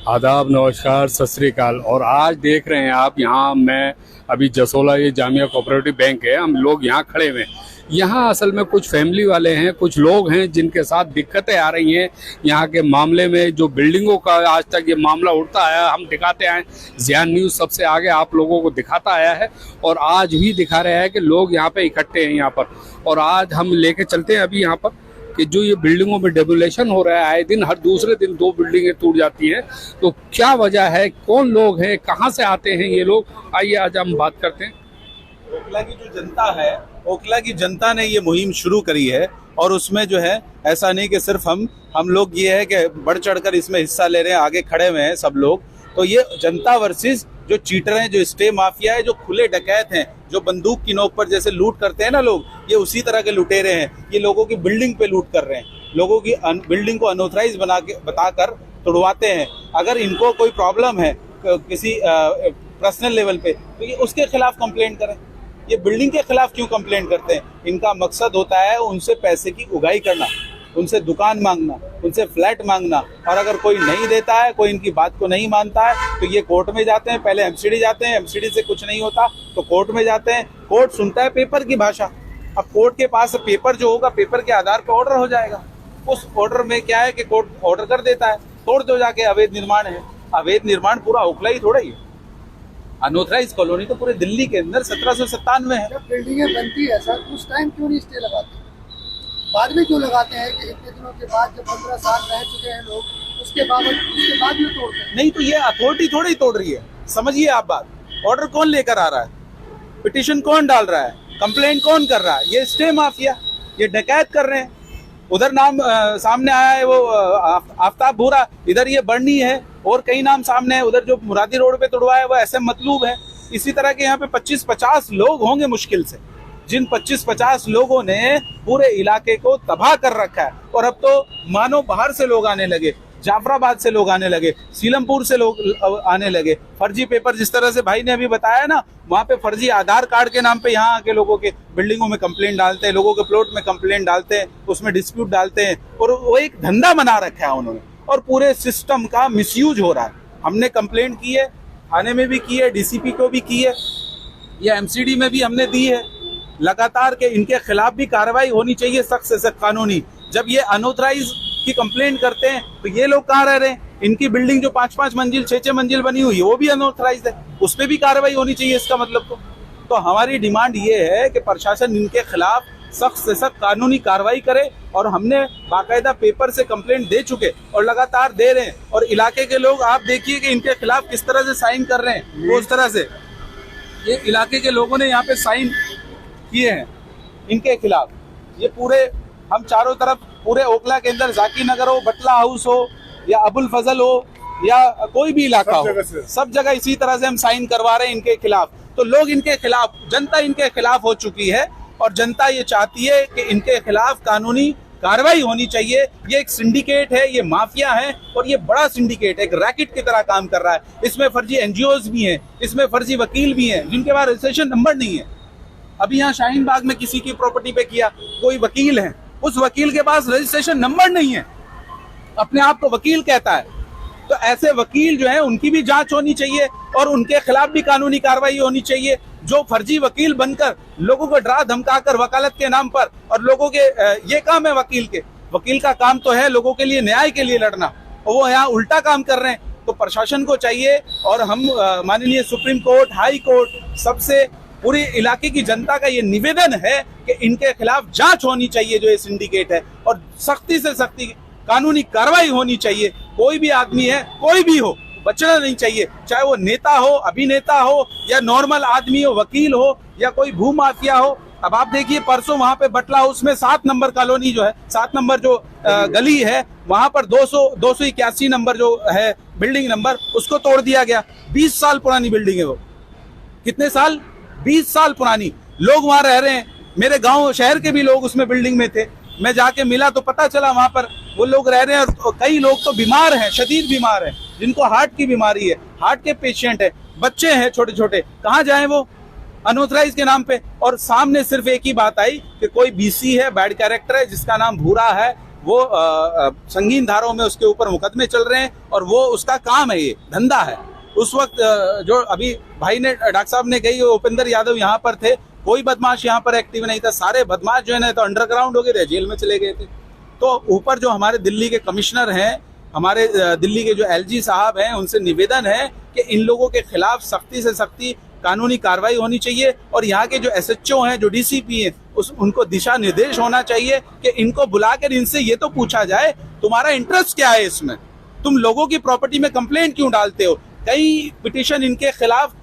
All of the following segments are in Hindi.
आदाब, नमस्कार, सत श्री अकाल। और आज देख रहे हैं आप, यहाँ मैं अभी जसोला, ये जामिया कोऑपरेटिव बैंक है, हम लोग यहाँ खड़े हुए हैं। यहाँ असल में कुछ फैमिली वाले हैं, कुछ लोग हैं जिनके साथ दिक्कतें आ रही हैं यहाँ के मामले में। जो बिल्डिंगों का आज तक ये मामला उठता आया, हम दिखाते आए, ज़ियान न्यूज़ सबसे आगे आप लोगों को दिखाता आया है और आज भी दिखा रहा है कि लोग यहाँ पे इकट्ठे हैं यहाँ पर। और आज हम लेके चलते हैं अभी यहाँ पर कि जो ये बिल्डिंगों में डेमोलेशन हो रहा है, आए दिन हर दूसरे दिन 2 बिल्डिंगें टूट जाती हैं। तो क्या वजह है, कौन लोग हैं, कहां से आते हैं ये लोग, आइए आज हम बात करते हैं। ओखला की जो जनता है, ओखला की जनता ने ये मुहिम शुरू करी है और उसमें जो है ऐसा नहीं कि सिर्फ हम लोग ये है कि बढ़ चढ़कर इसमें हिस्सा ले रहे हैं, आगे खड़े हुए हैं सब लोग। तो ये जनता वर्सेस जो चीटर हैं, जो स्टे माफिया है, जो खुले डकैत हैं, जो बंदूक की नोक पर जैसे लूट करते हैं ना लोग, ये उसी तरह के लुटेरे हैं। ये लोगों की बिल्डिंग पे लूट कर रहे हैं, लोगों की बिल्डिंग को अनऑथराइज बताकर तोड़वाते हैं। अगर इनको कोई प्रॉब्लम है किसी पर्सनल लेवल पे, तो ये उसके खिलाफ कंप्लेंट करें। ये बिल्डिंग के खिलाफ क्यों कंप्लेंट करते हैं? इनका मकसद होता है उनसे पैसे की उगाही करना, उनसे दुकान मांगना, उनसे फ्लैट मांगना। और अगर कोई नहीं देता है, कोई इनकी बात को नहीं मानता है, तो ये कोर्ट में जाते हैं। पहले एमसीडी जाते हैं, एमसीडी से कुछ नहीं होता तो कोर्ट में जाते हैं। कोर्ट सुनता है पेपर की भाषा। अब कोर्ट के पास पेपर जो होगा, पेपर के आधार पर ऑर्डर हो जाएगा। उस ऑर्डर में क्या है कि कोर्ट ऑर्डर कर देता है, तोड़ दो जाके, अवैध निर्माण है। अवैध निर्माण पूरा ओखला ही थोड़ा ही है, अनऑथराइज कॉलोनी तो पूरे दिल्ली के अंदर 1797 है। जब बिल्डिंगें बनती है सर, उस टाइम क्यों नहीं स्टे लगाते? बाद में क्यों लगाते हैं कि इतने दिनों के बाद, जब 15 साल रह चुके हैं लोग, उसके बाद में तोड़ते हैं? नहीं, तो ये अथॉरिटी थोड़ी ही तोड़ रही है, समझिए आप बात। ऑर्डर कौन लेकर आ रहा है, पिटीशन कौन डाल रहा है, कंप्लेंट कौन कर रहा है? ये स्टे माफिया, ये डकैत कर रहे हैं। उधर नाम सामने आया है वो आफ्ताब भूरा, इधर ये बर्नी है, और कई नाम सामने है। उधर जो मुरादी रोड पे तोड़वाया है वो एसएम मतलूब है। इसी तरह के यहाँ पे 25-50 लोग होंगे मुश्किल से, जिन 25-50 लोगों ने पूरे इलाके को तबाह कर रखा है। और अब तो मानो बाहर से लोग आने लगे, जाफराबाद से लोग आने लगे, सीलमपुर से लोग आने लगे। फर्जी पेपर, जिस तरह से भाई ने अभी बताया ना, वहाँ पे फर्जी आधार कार्ड के नाम पे यहाँ आके लोगों के बिल्डिंगों में कंप्लेंट डालते हैं, लोगों के प्लॉट में कंप्लेंट डालते हैं, उसमें डिस्प्यूट डालते हैं। और वो एक धंधा बना रखा है उन्होंने, और पूरे सिस्टम का मिसयूज हो रहा है। हमने कंप्लेंट की है, थाने में भी की है, डीसीपी को भी की है, या एमसीडी में भी हमने दी है लगातार के इनके खिलाफ भी कार्रवाई होनी चाहिए, सख्त से सख्त कानूनी। जब ये अनऑथराइज की कंप्लेंट करते हैं तो ये लोग कहाँ रह रहे हैं? इनकी बिल्डिंग जो 5-5 मंजिल 6-6 मंजिल बनी हुई है, वो भी अनऑथराइज है, उस पर भी कार्रवाई होनी चाहिए। इसका मतलब तो हमारी डिमांड ये है कि प्रशासन इनके खिलाफ सख्त से सख्त कानूनी कार्रवाई करे। और हमने बाकायदा पेपर से कंप्लेंट दे चुके और लगातार दे रहे हैं। और इलाके के लोग आप देखिए कि इनके खिलाफ किस तरह से साइन कर रहे हैं। वो उस तरह से ये इलाके के लोगों ने यहाँ पे साइन किए हैं इनके खिलाफ। ये पूरे हम चारों तरफ पूरे ओखला के अंदर, जाकी नगर हो, बटला हाउस हो, या अबुल फजल हो, या कोई भी इलाका हो, सब जगह इसी तरह से हम साइन करवा रहे हैं इनके खिलाफ। तो लोग इनके खिलाफ, जनता इनके खिलाफ हो चुकी है और जनता ये चाहती है कि इनके खिलाफ कानूनी कार्रवाई होनी चाहिए। ये एक सिंडिकेट है, ये माफिया है, और ये बड़ा सिंडिकेट है, एक रैकेट की तरह काम कर रहा है। इसमें फर्जी एनजीओज भी हैं, इसमें फर्जी वकील भी हैं, जिनके पास रजिस्ट्रेशन नंबर नहीं है। अभी यहाँ शाहीन बाग में किसी की प्रॉपर्टी पे किया, कोई वकील है, उस वकील के पास रजिस्ट्रेशन नंबर नहीं है, अपने आप को वकील कहता है। तो ऐसे वकील जो है उनकी भी जांच होनी चाहिए और उनके खिलाफ भी कानूनी कार्रवाई होनी चाहिए। जो फर्जी वकील बनकर लोगों को डरा धमका कर वकालत के नाम पर, और लोगों के ये काम है वकील के, वकील का काम तो है लोगों के लिए, न्याय के लिए लड़ना, और वो यहाँ उल्टा काम कर रहे हैं। तो प्रशासन को चाहिए, और हम माननीय सुप्रीम कोर्ट, हाई कोर्ट, सबसे पूरी इलाके की जनता का ये निवेदन है कि इनके खिलाफ जांच होनी चाहिए, जो ये सिंडिकेट है, और सख्ती से सख्ती कानूनी कार्रवाई होनी चाहिए। कोई भी आदमी है, कोई भी हो, बचना नहीं चाहिए, चाहे वो नेता हो, अभिनेता हो, या नॉर्मल आदमी हो, वकील हो, या कोई भू माफिया हो। अब आप देखिए, परसों वहां पे बटला हाउस में 7 नंबर कॉलोनी जो है, 7 नंबर जो गली है, वहां पर 281 नंबर जो है बिल्डिंग नंबर, उसको तोड़ दिया गया। 20 साल पुरानी बिल्डिंग है वो। कितने साल? 20 साल पुरानी। लोग वहां रह रहे हैं, मेरे गांव शहर के भी लोग उसमें बिल्डिंग में थे। मैं जाके मिला तो पता चला वहां पर वो लोग रह रहे हैं, और कई लोग तो बीमार हैं, शदीद बीमार हैं, जिनको हार्ट की बीमारी है, हार्ट के पेशेंट है, बच्चे हैं छोटे छोटे। कहाँ जाएं वो? अनऑथराइज के नाम पे। और सामने सिर्फ एक ही बात आई कि कोई बीसी है, बैड कैरेक्टर है, जिसका नाम भूरा है, वो संगीन धाराओं में उसके ऊपर मुकदमे चल रहे हैं और वो उसका काम है, ये धंधा है। उस वक्त जो अभी भाई ने डॉक्टर साहब ने कही उपेंद्र यादव यहाँ पर थे, कोई बदमाश यहाँ पर एक्टिव नहीं था, सारे बदमाश जो है ना तो अंडरग्राउंड हो गए थे, जेल में चले गए थे। तो ऊपर जो हमारे दिल्ली के कमिश्नर हैं, हमारे दिल्ली के जो एलजी साहब हैं, उनसे निवेदन है कि इन लोगों के खिलाफ सख्ती से सख्ती कानूनी कार्रवाई होनी चाहिए और यहाँ के जो एसएचओ हैं, जो डीसीपी हैं, उनको दिशा निर्देश होना चाहिए कि इनको बुलाकर इनसे ये तो पूछा जाए तुम्हारा इंटरेस्ट क्या है इसमें, तुम लोगों की प्रॉपर्टी में कंप्लेंट क्यों डालते हो। कई पिटीशन इनके खिलाफ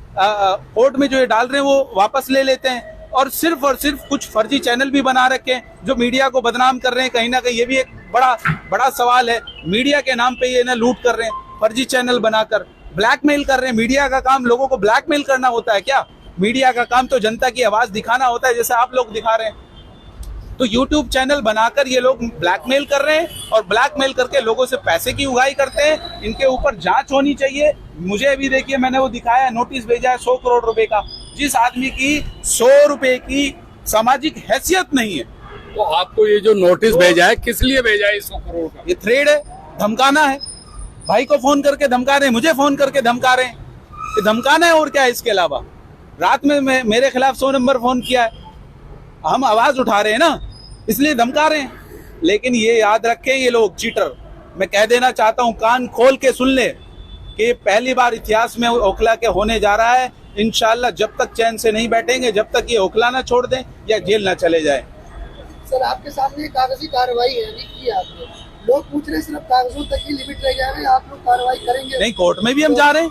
कोर्ट में जो ये डाल रहे हैं वो वापस ले लेते हैं और सिर्फ कुछ फर्जी चैनल भी बना रखे हैं जो मीडिया को बदनाम कर रहे हैं। कहीं ना कहीं ये भी एक बड़ा सवाल है, मीडिया के नाम पे ये ना लूट कर रहे हैं, फर्जी चैनल बनाकर ब्लैकमेल कर रहे हैं। मीडिया का काम लोगों को ब्लैकमेल करना होता है क्या? मीडिया का काम तो जनता की आवाज दिखाना होता है, जैसे आप लोग दिखा रहे हैं। तो यूट्यूब चैनल बनाकर ये लोग ब्लैकमेल कर रहे हैं और ब्लैकमेल करके लोगों से पैसे की उगाही करते हैं। इनके ऊपर जांच होनी चाहिए। मुझे अभी देखिए, मैंने वो दिखाया, नोटिस भेजा है 100 करोड़ रुपए का, जिस आदमी की 100 रुपए की सामाजिक हैसियत नहीं है। तो आपको ये जो नोटिस भेजा है, किस लिए भेजा है 100 करोड़ का? ये थ्रेड है, धमकाना है। भाई को फोन करके धमका रहे हैं, मुझे फोन करके धमका रहे हैं, ये धमकाना है और क्या है इसके अलावा। रात में मेरे खिलाफ 100 नंबर फोन किया है, हम आवाज उठा रहे हैं ना, इसलिए धमका रहे हैं। लेकिन ये याद रखें, ये लोग चीटर। मैं कह देना चाहता हूं, कान खोल के सुन ले कि पहली बार इतिहास में ओखला के होने जा रहा है। इंशाल्लाह जब तक चैन से नहीं बैठेंगे, जब तक ये ओखला ना छोड़ दें या जेल ना चले जाए। सर, आपके सामने कागजी कार्रवाई है अभी की आपने, लोग पूछ रहे हैं सिर्फ कागजों तक ही लिमिट रह जा रहे हैं, आप लोग कार्रवाई करेंगे? नहीं, कोर्ट में भी हम जा रहे हैं।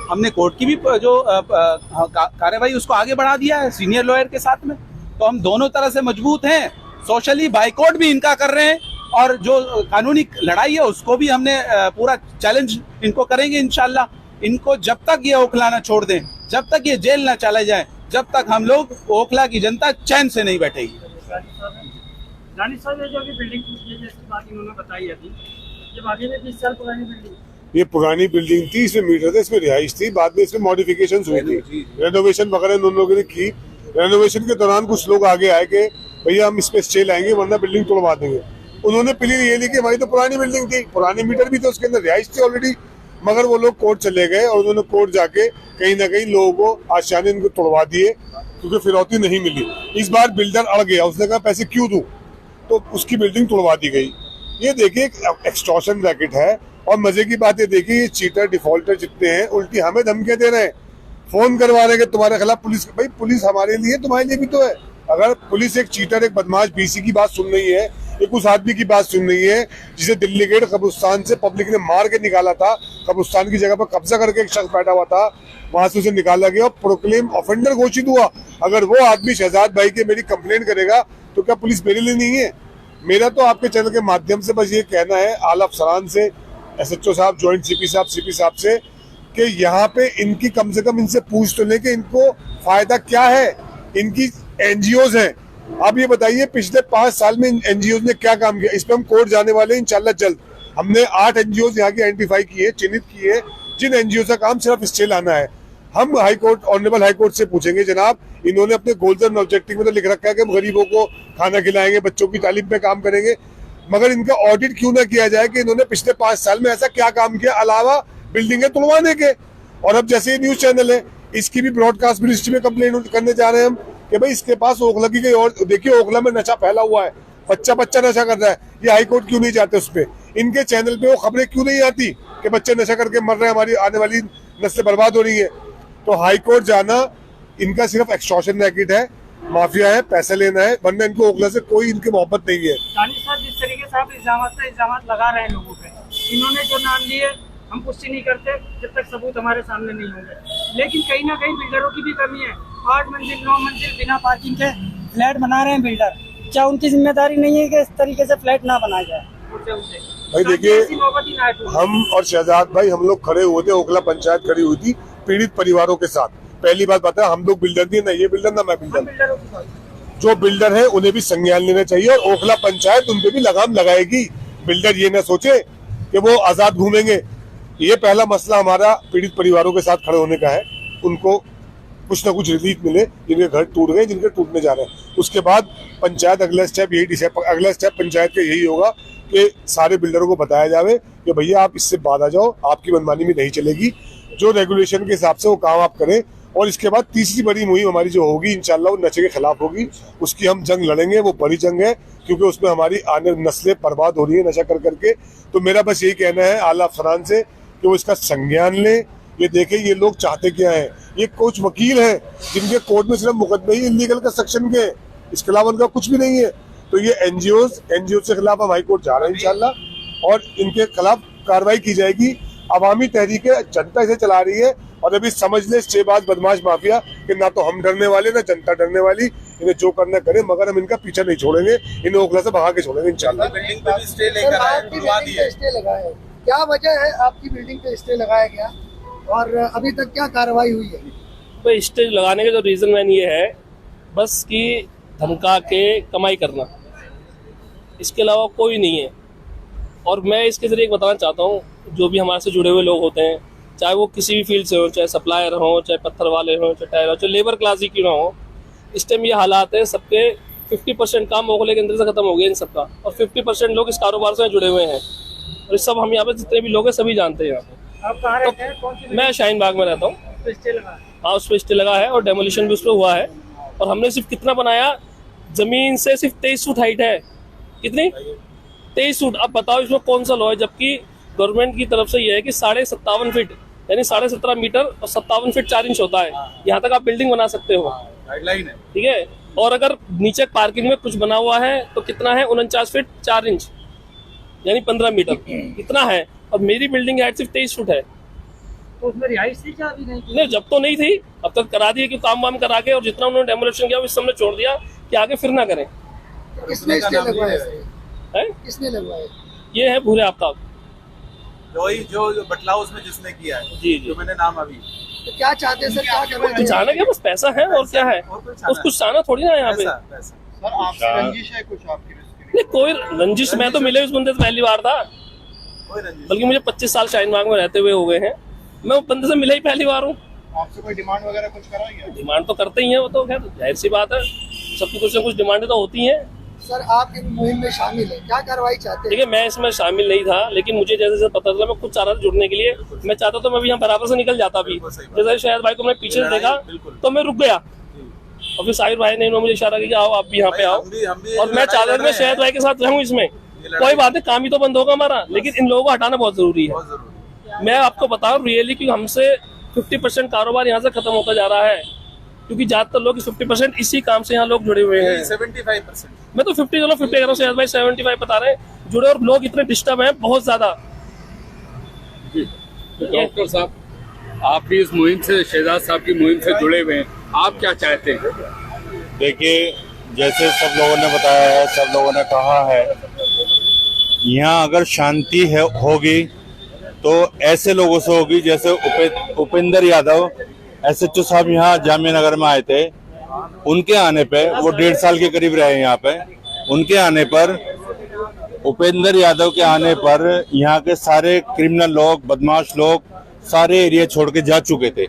हमने कोर्ट की भी जो कार्रवाई उसको आगे बढ़ा दिया है सीनियर लॉयर के साथ में। तो हम दोनों तरह से मजबूत हैं। सोशली बाइकआउट भी इनका कर रहे हैं और जो कानूनी लड़ाई है उसको भी हमने पूरा चैलेंज इनको करेंगे इंशाल्लाह। इनको जब तक ये ओखला ना छोड़ दें, जब तक ये जेल ना चले जाए, जब तक हम लोग ओखला की जनता चैन से नहीं बैठेगी। दानिश साहब, ये जो अभी बिल्डिंग जैसी बात इन्होंने बताई अभी, ये वाकई में 20 साल पुरानी बिल्डिंग, ये पुरानी बिल्डिंग थी, इसमें मीटर थे, इसमें रिहाइश थी, बाद में इसमें मॉडिफिकेशन हुई थी, रेनोवेशन वगैरह उन लोगों ने की। रेनोवेशन के दौरान कुछ लोग आगे आए कि भैया हम इस पे स्टे लाएंगे वरना बिल्डिंग तोड़वा देंगे। उन्होंने प्लीज ये ली कि हमारी तो पुरानी बिल्डिंग थी, पुरानी मीटर भी थे, उसके अंदर रिहाइश थी ऑलरेडी। मगर वो लोग कोर्ट चले गए और उन्होंने कोर्ट जाके कहीं ना कहीं लोगों को आशाने इनको तोड़वा दिए क्योंकि फिरौती नहीं मिली। इस बार बिल्डर अड़ गया, उसने कहा पैसे क्यों दूं, तो उसकी बिल्डिंग तोड़वा दी गई। ये देखिए एक्सटॉर्शन रैकेट है। और मजे की बात ये देखिए, ये चीटर डिफॉल्टर जितने हैं उल्टी हमें धमकियां दे रहे हैं, फोन करवा रहे हैं कि तुम्हारे खिलाफ पुलिस। भाई पुलिस हमारे लिए, तुम्हारे लिए भी तो है। अगर पुलिस एक चीटर, एक बदमाश बीसी की बात सुन रही है, एक उस आदमी की बात सुन रही है जिसे दिल्ली गेट कब्रिस्तान से पब्लिक ने मार के निकाला था, कब्रिस्तान की जगह पर कब्जा करके एक शख्स बैठा हुआ था, वहां से उसे निकाला गया और प्रोक्लेम ऑफेंडर घोषित हुआ। अगर वो आदमी शहजाद भाई के मेरी कंप्लेंट करेगा तो क्या पुलिस मेरे लिए नहीं है? मेरा तो आपके चैनल के माध्यम से बस ये कहना है आला अफसरान से, एसएचओ साहब, ज्वाइंट सीपी साहब से कि यहाँ पे इनकी कम से कम इनसे पूछ तो लें कि इनको फायदा क्या है। इनकी एनजीओज हैं, आप ये बताइए पिछले 5 साल में इन एनजीओज ने क्या काम किया? इस पे हम कोर्ट जाने वाले हैं इंशाल्लाह जल्द। हमने 8 एनजीओज यहाँ की आइडेंटिफाई किए, चिन्हित किए, जिन एनजीओ का काम सिर्फ स्टे लाना है। हम high court, honourable high court से पूछेंगे जनाब, इन्होंने अपने गोल्डन ऑब्जेक्टिव में तो लिख रखा है कि हम गरीबों को खाना खिलाएंगे, बच्चों की तालीम पे काम करेंगे, मगर इनका ऑडिट क्यों ना किया जाए कि इन्होंने पिछले 5 साल में ऐसा क्या काम किया अलावा बिल्डिंगें तुड़वाने के। और अब जैसे ये न्यूज चैनल है, इसकी भी ब्रॉडकास्ट मिनिस्ट्री में कंप्लेंट करने जा रहे हैं हम कि भाई इसके पास ओखला की गई, और देखिए ओखला में नशा फैला हुआ है, बच्चा नशा कर रहा है। ये हाई कोर्ट क्यों नहीं जाते उस पर? इनके चैनल पे वो खबरें क्यों नहीं आती कि बच्चे नशा करके मर रहे हैं, हमारी आने वाली नस्लें बर्बाद हो रही है? तो हाई कोर्ट जाना इनका सिर्फ एक्सटॉर्शन रैकेट है, माफिया है, पैसा लेना है, वरना इनको ओखला से कोई इनकी मोहब्बत नहीं है। दानिश साहब, जिस तरीके से आप इल्जाम लगा रहे हैं लोगों पे, इन्होंने जो नाम लिए हम पुष्टि नहीं करते जब तक सबूत हमारे सामने नहीं होंगे। लेकिन कहीं ना कहीं बिल्डरों की भी कमी है। 8 मंजिल 9 मंजिल बिना पार्किंग के फ्लैट बना रहे हैं बिल्डर। क्या उनकी जिम्मेदारी नहीं है कि इस तरीके से फ्लैट ना बनाया जाए? भाई देखिए, हम और शहजाद भाई हम लोग खड़े हुए थे, ओखला पंचायत खड़ी हुई थी पीड़ित परिवारों के साथ। पहली बात बता, हम लोग बिल्डर नहीं, ना ये बिल्डर ना मैं बिल्डर। जो बिल्डर है उन्हें भी संज्ञान लेना चाहिए और ओखला पंचायत उन पे भी लगाम लगाएगी। बिल्डर ये ना सोचे कि वो आजाद घूमेंगे। ये पहला मसला हमारा पीड़ित परिवारों के साथ खड़े होने का है, उनको कुछ ना कुछ रिलीफ मिले जिनके घर टूट गए, जिनके टूटने जा रहे हैं। उसके बाद पंचायत अगला स्टेप पंचायत का यही होगा कि सारे बिल्डरों को बताया जावे कि भैया आप इससे बाद आ जाओ, आपकी मनमानी में नहीं चलेगी, जो रेगुलेशन के हिसाब से वो काम आप करें। और इसके बाद तीसरी बड़ी मुहिम हमारी जो होगी इंशाल्लाह वो नशे के खिलाफ होगी। उसकी हम जंग लड़ेंगे, वो बड़ी जंग है, क्योंकि उसमें हमारी आने नस्लें बर्बाद हो रही है नशा कर करके। तो मेरा बस यही कहना है आला अफसरान से कि वो इसका संज्ञान ले, ये देखें ये लोग चाहते क्या है। ये कुछ वकील हैं जिनके कोर्ट में सिर्फ मुकदमे ही इलीगल कंस्ट्रक्शन के, इसके अलावा उनका कुछ भी नहीं है। तो ये एनजीओ के खिलाफ हम हाईकोर्ट जा रहे हैं इंशाल्लाह, और इनके खिलाफ कार्रवाई की जाएगी। अवामी तहरीक है, जनता इसे चला रही है, और अभी समझ ले स्टेबाज बदमाश माफिया कि ना तो हम डरने वाले ना जनता डरने वाली। इन्हें जो करना करे, मगर हम इनका पीछा नहीं छोड़ेंगे, इन्हें ओखला से भगा के छोड़ेंगे इंशाल्लाह। बिल्डिंग पे भी स्टे लेकर आए, आपकी खुलवा बिल्डिंग दिए। पे स्टे लगाया है, क्या वजह है आपकी बिल्डिंग पे स्टे लगाया गया और अभी तक क्या कार्रवाई हुई है? तो स्टेज लगाने का जो रीज़न मैन ये है बस कि धमका के कमाई करना, इसके अलावा कोई नहीं है। और मैं इसके ज़रिए एक बताना चाहता हूँ, जो भी हमारे से जुड़े हुए लोग होते हैं, चाहे वो किसी भी फील्ड से हो, चाहे सप्लायर हो, चाहे पत्थर वाले हो, चाहे टायर हो, चाहे लेबर क्लास ही क्यों ना हो, इस टाइम ये हालात है सबके 50% काम मोगले के अंदर से खत्म हो गया इन सबका, और 50% लोग इस कारोबार से जुड़े हुए हैं। और इस सब हम यहाँ पे जितने भी लोग हैं सभी जानते हैं यहाँ पे। आप कहाँ रहते हैं? कौन सी मैं शाहीन बाग में रहता हूँ। पे स्टे लगा है? हाँ, उस पर स्टे लगा है और डेमोलिशन भी उस पर हुआ है। और हमने सिर्फ कितना बनाया, जमीन से सिर्फ 23 फुट हाइट है। कितनी? 23 फुट। अब बताओ इसमें कौन सा लॉ है, जबकि गवर्नमेंट की तरफ से यह है कि 57.5 फीट यानी 17.5 मीटर और 57 फीट 4 इंच होता है, यहाँ तक आप बिल्डिंग बना सकते हो। गाइडलाइन है। ठीक है। और अगर नीचे पार्किंग में कुछ बना हुआ है तो कितना है, 49 फीट 4 इंच यानी 15 मीटर इतना है। और मेरी बिल्डिंग हाइट सिर्फ 23 फुट है। तो उसमें रिहाइश थी क्या? अभी नहीं? नहीं, जब तो नहीं थी, अब तक करा दिए कि काम वाम करा के, और जितना उन्होंने डेमोलेशन किया उस हमने छोड़ दिया कि आगे फिर ना करें। किसने स्टे लगवाया है किसने लगवाया? ये है भूरे आफ्ताब जो बटलाव उसमें जिसने किया है, जी जो मैंने नाम अभी। तो क्या चाहते हैं सर, क्या करना तो चाहिए? जाना क्या, बस पैसा है और क्या है, और कुछ कुछ चाहना थोड़ी ना है यहाँ पे। पैसा सर आपसे रंजिश है कुछ आपकी? नहीं, कोई रंजिश मैं तो मिले उस बंदे से पहली बार था, कोई रंजिश बल्कि मुझे 25 साल शाहीन बाग में रहते हुए हो गए हैं। मैं उस बंदे से मिला ही पहली बार हूँ। आपसे कोई डिमांड वगैरह कुछ करा गया? डिमांड तो करते ही हैं, वो तो खैर जाहिर सी बात है, सबकी कुछ ना कुछ डिमांडें तो होती हैं। सर आप इन मुहिम में शामिल है, क्या कार्रवाई चाहते हैं? देखिए, मैं इसमें शामिल नहीं था, लेकिन मुझे जैसे जैसे पता चला मैं खुद चाह रहा था जुड़ने के लिए। मैं चाहता तो मैं भी यहाँ बराबर से निकल जाता भी, जैसे शायद भाई को मैं पीछे से देखा तो मैं रुक गया, और फिर साहिर भाई ने इन्होंने मुझे इशारा किया आओ आप भी यहाँ पे आओ, और मैं चाहता था मैं शायद भाई के साथ रहूँ इसमें। कोई बात नहीं, काम ही तो बंद होगा हमारा, लेकिन इन लोगों को हटाना बहुत जरूरी है। मैं आपको बताऊं रियली, क्योंकि हमसे 50% कारोबार यहाँ से खत्म होता जा रहा है, क्योंकि ज्यादातर लोग 50% इसी काम से यहाँ लोग जुड़े हुए हैं। 75%। मैं तो 50 कह रहा हूँ, शहजाद भाई 75 बता रहे हैं जुड़े, और लोग इतने डिस्टर्ब हैं बहुत ज्यादा। डॉक्टर साहब, आप भी इस मुहिम से, शहजाद साहब की मुहिम से जुड़े हुए हैं, आप क्या चाहते हैं? देखिए, जैसे सब लोगों ने बताया है, सब लोगों ने कहा है, यहाँ अगर शांति है होगी तो ऐसे लोगों से होगी जैसे उपेंद्र यादव SHO साहब यहाँ जामिया नगर में आए थे। उनके आने पे, वो 1.5 साल के करीब रहे यहाँ पे, उनके आने पर, उपेंद्र यादव के आने पर यहाँ के सारे क्रिमिनल लोग, बदमाश लोग सारे एरिया छोड़ के जा चुके थे।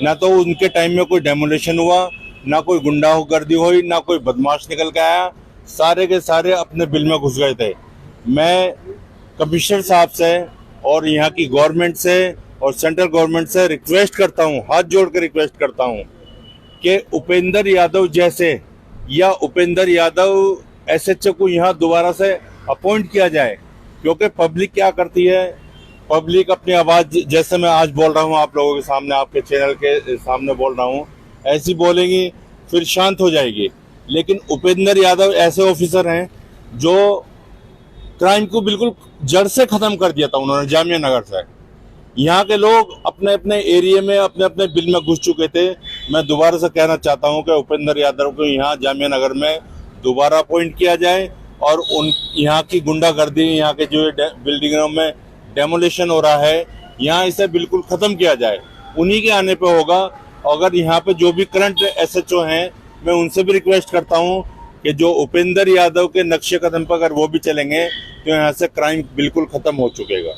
ना तो उनके टाइम में कोई डेमोलेशन हुआ, ना कोई गुंडागर्दी हुई, ना कोई बदमाश निकल के आया, सारे के सारे अपने बिल में घुस गए थे। मैं कमिश्नर साहब से और यहाँ की गवर्नमेंट से और सेंट्रल गवर्नमेंट से रिक्वेस्ट करता हूँ, हाथ जोड़ के रिक्वेस्ट करता हूँ कि उपेंद्र यादव जैसे, या उपेंद्र यादव SHO को यहाँ दोबारा से अपॉइंट किया जाए। क्योंकि पब्लिक क्या करती है, पब्लिक अपनी आवाज, जैसे मैं आज बोल रहा हूँ आप लोगों के सामने, आपके चैनल के सामने बोल रहा हूँ, ऐसी बोलेंगी फिर शांत हो जाएगी। लेकिन उपेंद्र यादव ऐसे ऑफिसर हैं जो क्राइम को बिल्कुल जड़ से खत्म कर दिया था उन्होंने जामिया नगर से। यहाँ के लोग अपने अपने एरिया में, अपने अपने बिल में घुस चुके थे। मैं दोबारा से कहना चाहता हूँ कि उपेंद्र यादव को यहाँ जामिया नगर में दोबारा अपॉइंट किया जाए, और उन यहाँ की गुंडागर्दी, यहाँ के जो बिल्डिंगों में डेमोलेशन हो रहा है, यहाँ इसे बिल्कुल खत्म किया जाए। उन्हीं के आने पे होगा। अगर यहाँ पे जो भी करंट SHO हैं, मैं उनसे भी रिक्वेस्ट करता हूँ कि जो उपेंद्र यादव के नक्शे कदम पर अगर वो भी चलेंगे तो यहाँ से क्राइम बिल्कुल खत्म हो चुकेगा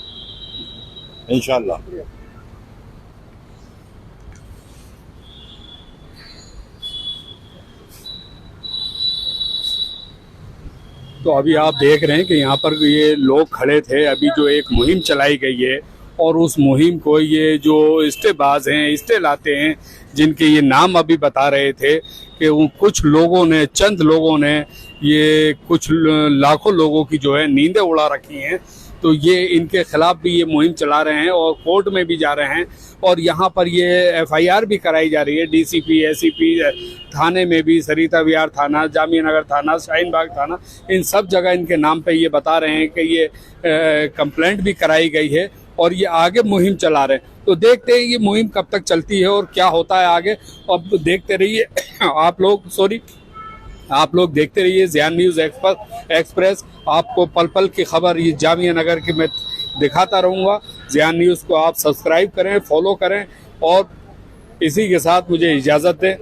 इंशाल्लाह। तो अभी आप देख रहे हैं कि यहाँ पर ये लोग खड़े थे, अभी जो एक मुहिम चलाई गई है और उस मुहिम को ये जो स्टेबाज हैं, स्टे लाते हैं, जिनके ये नाम अभी बता रहे थे कि वो कुछ लोगों ने, चंद लोगों ने ये कुछ लाखों लोगों की जो है नींदें उड़ा रखी हैं, तो ये इनके खिलाफ भी ये मुहिम चला रहे हैं और कोर्ट में भी जा रहे हैं और यहाँ पर ये एफआईआर भी कराई जा रही है। डीसीपी, एसीपी थाने में भी, सरिता विहार थाना, जामिया नगर थाना, शाहीन बाग थाना, इन सब जगह इनके नाम पे ये बता रहे हैं कि ये कंप्लेंट भी कराई गई है और ये आगे मुहिम चला रहे हैं। तो देखते हैं ये मुहिम कब तक चलती है और क्या होता है आगे। अब देखते रहिए आप लोग देखते रहिए ज़ियान न्यूज़ एक्सप्रेस। आपको पल पल की खबर ये जामिया नगर की मैं दिखाता रहूँगा। ज़ियान न्यूज़ को आप सब्सक्राइब करें, फॉलो करें और इसी के साथ मुझे इजाज़त दें।